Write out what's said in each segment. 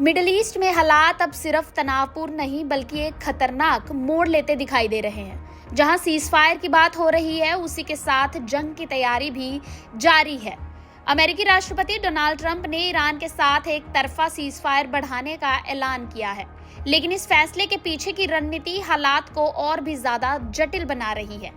Middle east में हालात अब सिर्फ तनावपूर्ण नहीं बल्कि एक खतरनाक मोड़ लेते दिखाई दे रहे हैं। जहां सीजफायर की बात हो रही है, उसी के साथ जंग की तैयारी भी जारी है। अमेरिकी राष्ट्रपति डोनाल्ड ट्रंप ने ईरान के साथ एक तरफा सीजफायर बढ़ाने का ऐलान किया है, लेकिन इस फैसले के पीछे की रणनीति हालात को और भी ज्यादा जटिल बना रही है।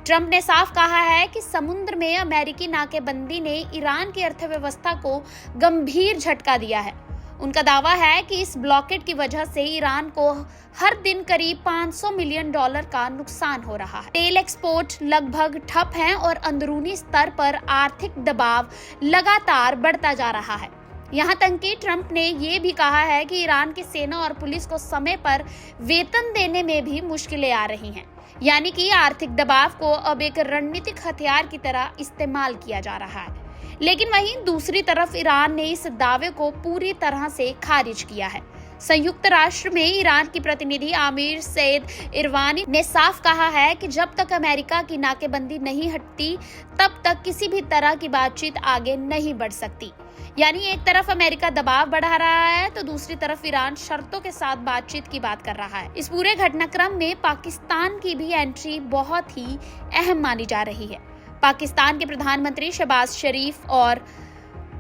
ट्रंप ने साफ कहा है कि समुद्र में अमेरिकी नाकेबंदी ने ईरान की अर्थव्यवस्था को गंभीर झटका दिया है। उनका दावा है कि इस ब्लॉकेड की वजह से ईरान को हर दिन करीब $500 मिलियन का नुकसान हो रहा है। तेल एक्सपोर्ट लगभग ठप हैं और अंदरूनी स्तर पर आर्थिक दबाव लगातार बढ़ता जा रहा है। यहाँ तक कि ट्रंप ने ये भी कहा है कि ईरान की सेना और पुलिस को समय पर वेतन देने में भी मुश्किलें आ रही हैं। यानी कि आर्थिक दबाव को अब एक रणनीतिक हथियार की तरह इस्तेमाल किया जा रहा है। लेकिन वहीं दूसरी तरफ ईरान ने इस दावे को पूरी तरह से खारिज किया है। संयुक्त राष्ट्र में ईरान की प्रतिनिधि आमिर सैद इरवानी ने साफ कहा है कि जब तक अमेरिका की नाकेबंदी नहीं हटती, तब तक किसी भी तरह की बातचीत आगे नहीं बढ़ सकती। यानी एक तरफ अमेरिका दबाव बढ़ा रहा है तो दूसरी तरफ ईरान शर्तों के साथ बातचीत की बात कर रहा है। इस पूरे घटनाक्रम में पाकिस्तान की भी एंट्री बहुत ही अहम मानी जा रही है। पाकिस्तान के प्रधानमंत्री शहबाज शरीफ और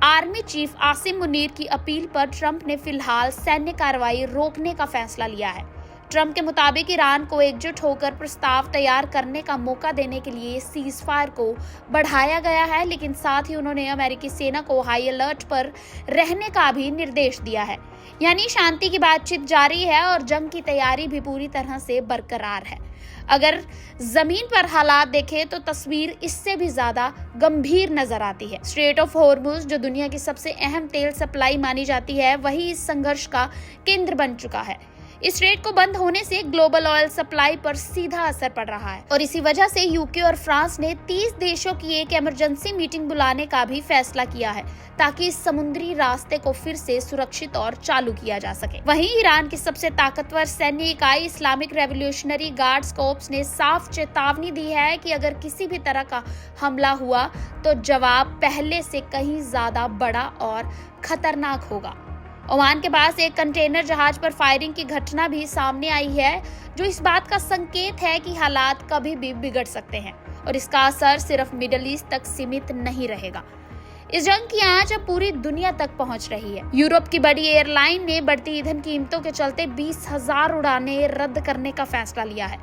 आर्मी चीफ आसिम मुनीर की अपील पर ट्रंप ने फिलहाल सैन्य कार्रवाई रोकने का फैसला लिया है। ट्रंप के मुताबिक ईरान को एकजुट होकर प्रस्ताव तैयार करने का मौका देने के लिए सीजफायर को बढ़ाया गया है, लेकिन साथ ही उन्होंने अमेरिकी सेना को हाई अलर्ट पर रहने का भी निर्देश दिया है। यानी शांति की बातचीत जारी है और जंग की तैयारी भी पूरी तरह से बरकरार है। अगर जमीन पर हालात देखें तो तस्वीर इससे भी ज्यादा गंभीर नजर आती है। स्ट्रेट ऑफ हॉर्मुज, जो दुनिया की सबसे अहम तेल सप्लाई मानी जाती है, वही इस संघर्ष का केंद्र बन चुका है। इस स्ट्रेट को बंद होने से ग्लोबल ऑयल सप्लाई पर सीधा असर पड़ रहा है और इसी वजह से यूके और फ्रांस ने 30 देशों की एक इमरजेंसी मीटिंग बुलाने का भी फैसला किया है, ताकि इस समुद्री रास्ते को फिर से सुरक्षित और चालू किया जा सके। वहीं ईरान की सबसे ताकतवर सैन्य इकाई इस्लामिक रेवोल्यूशनरी गार्ड्स कोर्प्स ने साफ चेतावनी दी है कि अगर किसी भी तरह का हमला हुआ तो जवाब पहले से कहीं ज्यादा बड़ा और खतरनाक होगा। ओमान के पास एक कंटेनर जहाज पर फायरिंग की घटना भी सामने आई है, जो इस बात का संकेत है कि हालात कभी भी बिगड़ सकते हैं और इसका असर सिर्फ मिडिल ईस्ट तक सीमित नहीं रहेगा। इस जंग की आंच अब पूरी दुनिया तक पहुंच रही है। यूरोप की बड़ी एयरलाइन ने बढ़ती ईंधन कीमतों के चलते 20,000 उड़ानें रद्द करने का फैसला लिया है,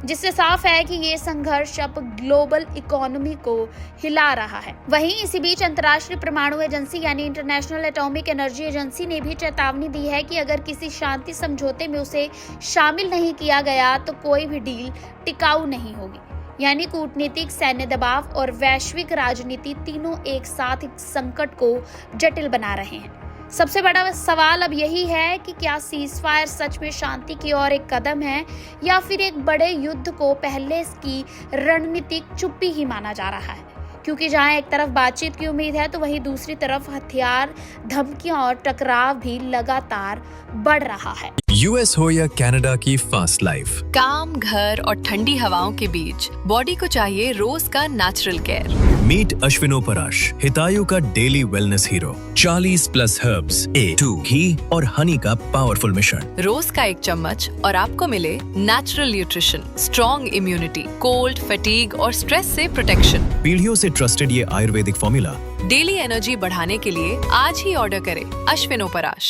जिससे साफ है कि ये संघर्ष अब ग्लोबल इकोनॉमी को हिला रहा है। वहीं इसी बीच अंतर्राष्ट्रीय परमाणु एजेंसी यानी इंटरनेशनल एटॉमिक एनर्जी एजेंसी ने भी चेतावनी दी है कि अगर किसी शांति समझौते में उसे शामिल नहीं किया गया तो कोई भी डील टिकाऊ नहीं होगी। यानी कूटनीतिक, सैन्य दबाव और वैश्विक राजनीति तीनों एक साथ इस संकट को जटिल बना रहे हैं। सबसे बड़ा सवाल अब यही है कि क्या सीजफायर सच में शांति की ओर एक कदम है या फिर एक बड़े युद्ध को पहले की रणनीतिक चुप्पी ही माना जा रहा है। क्योंकि जहां एक तरफ बातचीत की उम्मीद है तो वहीं दूसरी तरफ हथियार, धमकियां और टकराव भी लगातार बढ़ रहा है। यूएस हो या कनाडा की फास्ट लाइफ, काम, घर और ठंडी हवाओं के बीच बॉडी को चाहिए रोज का नेचुरल केयर। मीट अश्विनो पराश, हितायु का daily wellness hero. 40+ herbs, A2 घी और हनी का पावरफुल मिश्रण। रोज का 1 चम्मच और आपको मिले natural nutrition, strong immunity, cold, fatigue और स्ट्रेस से प्रोटेक्शन। पीढ़ियों से ट्रस्टेड ये आयुर्वेदिक फॉर्मूला डेली एनर्जी बढ़ाने के लिए आज ही ऑर्डर करें अश्विनो पराश।